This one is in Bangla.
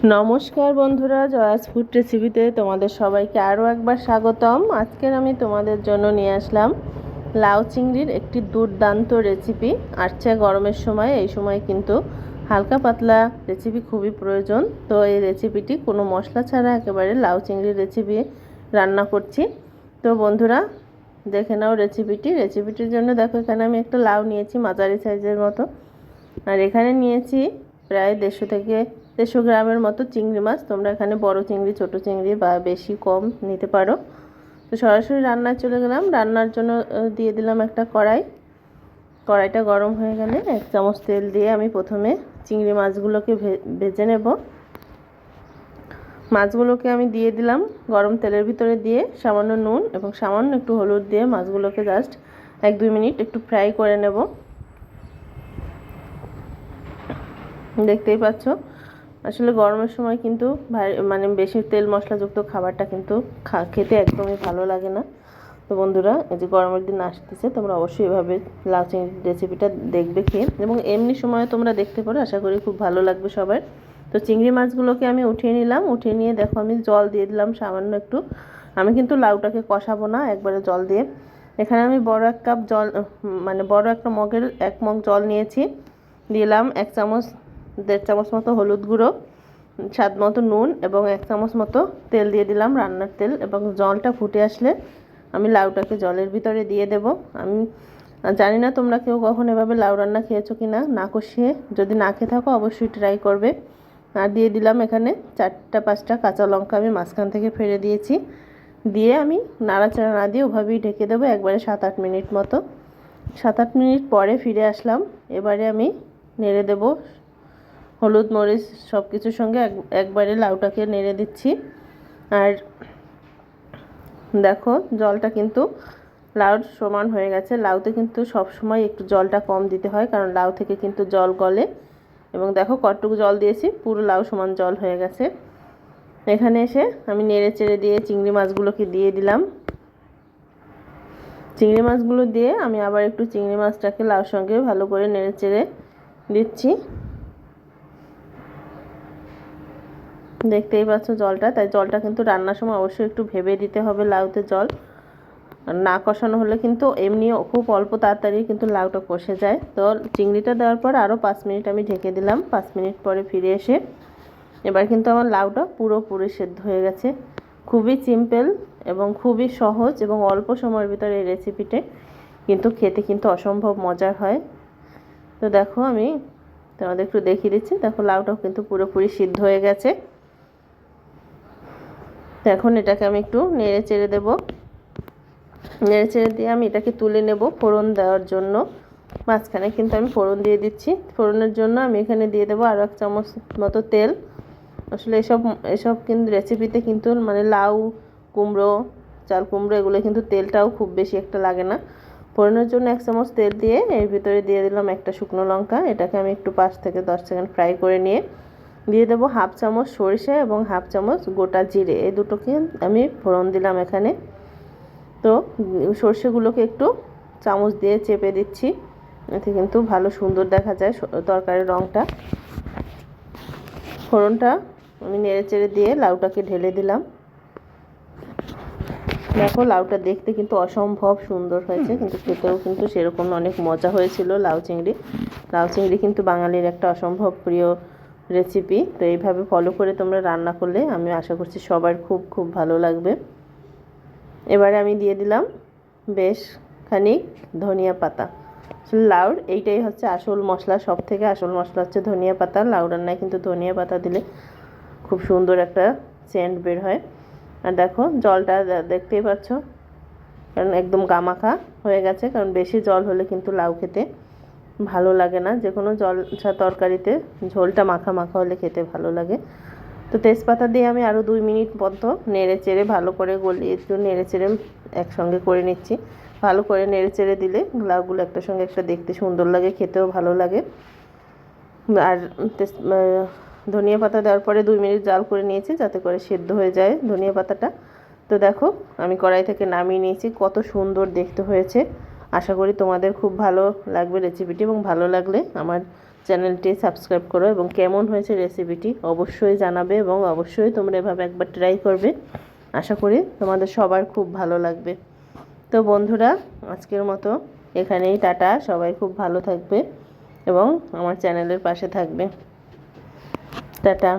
নমস্কার বন্ধুরা, জয়াস ফুড রেসিপিতে তোমাদের সবাইকে আরও একবার স্বাগতম। আজকের আমি তোমাদের জন্য নিয়ে আসলাম লাউ চিংড়ির একটি দুর্দান্ত রেসিপি। আসছে গরমের সময়, এই সময় কিন্তু হালকা পাতলা রেসিপি খুবই প্রয়োজন। তো এই রেসিপিটি কোনো মশলা ছাড়া একেবারে লাউ চিংড়ির রেসিপি রান্না করছি। তো বন্ধুরা দেখে নাও রেসিপিটির জন্য দেখো, এখানে আমি একটা লাউ নিয়েছি মাঝারি সাইজের মতো, আর এখানে নিয়েছি প্রায় 150 গ্রামের মতো চিংড়ি মাছ। তোমরা এখানে বড় চিংড়ি, ছোট চিংড়ি বা বেশি কম নিতে পারো। তো সরাসরি রান্নায় চলে গেলাম। রান্নার জন্য দিয়ে দিলাম একটা কড়াইটা গরম হয়ে গেলে 1 চামচ তেল দিয়ে আমি প্রথমে চিংড়ি মাছগুলোকে ভেজে নেব। মাছগুলোকে আমি দিয়ে দিলাম গরম তেলের ভিতরে, দিয়ে সামান্য নুন এবং সামান্য একটু হলুদ দিয়ে মাছগুলোকে জাস্ট 1-2 মিনিট একটু ফ্রাই করে নেব। দেখতেই পাচ্ছ, আসলে গরমের সময় কিন্তু বেশি তেল মশলাযুক্ত খাবারটা কিন্তু খেতে একদমই ভালো লাগে না। তো বন্ধুরা, এই যে গরমের দিন আসতেছে, তোমরা অবশ্যই এভাবে লাউ চিংড়ির রেসিপিটা দেখবে খেয়ে, এবং এমনি সময় তোমরা দেখতে পারো, আশা করি খুব ভালো লাগবে সবার। তো চিংড়ি মাছগুলোকে আমি উঠিয়ে নিলাম। উঠিয়ে নিয়ে দেখো আমি জল দিয়ে দিলাম সামান্য একটু। আমি কিন্তু লাউটাকে কষাবো না, একবারে জল দিয়ে। এখানে আমি বড় এক কাপ জল, বড় একটা মগের 1 মগ জল নিয়েছি। দিলাম 1-1.5 চামচ মতো হলুদ গুঁড়ো, স্বাদ মতো নুন এবং 1 চামচ মতো তেল দিয়ে দিলাম, রান্নার তেল। এবং জলটা ফুটে আসলে আমি লাউটাকে জলের ভিতরে দিয়ে দেব। আমি জানি না তোমরা কেউ কখন এভাবে লাউ রান্না খেয়েছো কি না, না কষিয়ে। যদি না খেয়ে থাকো অবশ্যই ট্রাই করবে। আর দিয়ে দিলাম এখানে 4-5টা কাঁচা লঙ্কা, আমি মাঝখান থেকে ফেলে দিয়েছি। দিয়ে আমি নাড়াচাড়া না দিয়ে ওভাবেই ঢেকে দেবো একবারে 7-8 মিনিট মতো। 7-8 মিনিট পরে ফিরে আসলাম। এবারে আমি নেড়ে দেব, হলুদ মরিচ সব কিছুর সঙ্গে একবারে লাউটাকে নেড়ে দিচ্ছি। আর দেখো জলটা কিন্তু লাউর সমান হয়ে গেছে। লাউতে কিন্তু সব সময় একটু জলটা কম দিতে হয়, কারণ লাউ থেকে কিন্তু জল গলে। এবং দেখো কতটুকু জল দিয়েছি, পুরো লাউ সমান জল হয়ে গেছে। এখানে এসে আমি নেড়ে চেড়ে দিয়ে চিংড়ি মাছগুলোকে দিয়ে দিলাম। চিংড়ি মাছগুলো দিয়ে আমি আবার একটু চিংড়ি মাছটাকে লাউর সঙ্গে ভালো করে নেড়ে চেড়ে দিচ্ছি। দেখতেই পাচ্ছ জলটা, তাই জলটা কিন্তু রান্নার সময় অবশ্যই একটু ভেবে দিতে হবে লাউতে জল। না কষানো হলে কিন্তু এমনিও খুব অল্প তাড়াতাড়ি কিন্তু লাউটা কষে যায়। তো চিংড়িটা দেওয়ার পর আরও 5 মিনিট আমি ঢেকে দিলাম। 5 মিনিট পরে ফিরে এসে এবার কিন্তু আমার লাউটা পুরোপুরি সেদ্ধ হয়ে গেছে। খুবই সিম্পল এবং খুবই সহজ, এবং অল্প সময়ের ভিতরে এই রেসিপিটা কিন্তু খেতে কিন্তু অসম্ভব মজার হয়। তো দেখো আমি তোমাদের একটু দেখিয়ে দিচ্ছি। দেখো লাউটাও কিন্তু পুরোপুরি সিদ্ধ হয়ে গেছে। তো এখন এটাকে আমি একটু নেড়ে চেড়ে দেবো। নেড়ে চেড়ে দিয়ে আমি এটাকে তুলে নেব ফোড়ন দেওয়ার জন্য। মাঝখানে কিন্তু আমি ফোড়ন দিয়ে দিচ্ছি। ফোড়নের জন্য আমি এখানে দিয়ে দেবো আরও 1 চামচ মতো তেল। আসলে এসব কিন্তু রেসিপিতে কিন্তু লাউ, কুমড়ো, চাল কুমড়ো, এগুলো কিন্তু তেলটাও খুব বেশি একটা লাগে না। ফোড়নের জন্য 1 চামচ তেল দিয়ে এর ভিতরে দিয়ে দিলাম একটা শুকনো লঙ্কা। এটাকে আমি একটু 5 থেকে 10 সেকেন্ড ফ্রাই করে নিয়ে দিয়ে দেবো 1/2 চামচ সরিষা এবং 1/2 চামচ গোটা জিরে। এই দুটোকে আমি ফোড়ন দিলাম এখানে। তো সর্ষেগুলোকে একটু চামচ দিয়ে চেপে দিচ্ছি, এতে কিন্তু ভালো সুন্দর দেখা যায় তরকারির রঙটা। ফোড়নটা আমি নেড়ে চেড়ে দিয়ে লাউটাকে ঢেলে দিলাম। দেখো লাউটা দেখতে কিন্তু অসম্ভব সুন্দর হয়েছে, কিন্তু খেতেও কিন্তু সেরকম অনেক মজা হয়েছিল। লাউ চিংড়ি কিন্তু বাঙালির একটা অসম্ভব প্রিয় রেসিপি। তো এইভাবে ফলো করে তোমরা রান্না করলে আমি আশা করছি সবার খুব খুব ভালো লাগবে। এবারে আমি দিয়ে দিলাম বেশ খানিক ধনিয়া পাতা। লাউর এইটাই হচ্ছে আসল মশলা, সব থেকে আসল মশলা হচ্ছে ধনিয়া পাতা। লাউ রান্নায় কিন্তু ধনিয়া পাতা দিলে খুব সুন্দর একটা সেন্ট বের হয়। আর দেখো জলটা দেখতেই পাচ্ছ, কারণ একদম গামাখা হয়ে গেছে, কারণ বেশি জল হলে কিন্তু লাউ খেতে ভালো লাগে না। যে কোনো জল তরকারিতে ঝোলটা মাখা মাখা হলে খেতে ভালো লাগে। তো তেজপাতা দিয়ে আমি আরও 2 মিনিট মতো নেড়ে চেড়ে ভালো করে গলিয়ে একটু নেড়ে চেড়ে একসঙ্গে করে নিচ্ছি। ভালো করে নেড়ে চেড়ে দিলে লাউগুলো একটার সঙ্গে একটা দেখতে সুন্দর লাগে, খেতেও ভালো লাগে। আর ধনিয়া পাতা দেওয়ার পরে 2 মিনিট জাল করে নিয়েছি, যাতে করে সেদ্ধ হয়ে যায় ধনিয়া পাতাটা। তো দেখো আমি কড়াই থেকে নামিয়ে নিয়েছি, কত সুন্দর দেখতে হয়েছে। আশা করি তোমাদের খুব ভালো লাগবে রেসিপিটি, এবং ভালো লাগলে আমার চ্যানেলটি সাবস্ক্রাইব করো এবং কেমন হয়েছে রেসিপিটি অবশ্যই জানাবে এবং অবশ্যই তোমরা এভাবে একবার ট্রাই করবে। আশা করি তোমাদের সবার খুব ভালো লাগবে। তো বন্ধুরা আজকের মতো এখানেই টাটা, সবাই খুব ভালো থাকবে এবং আমার চ্যানেলের পাশে থাকবে। টাটা।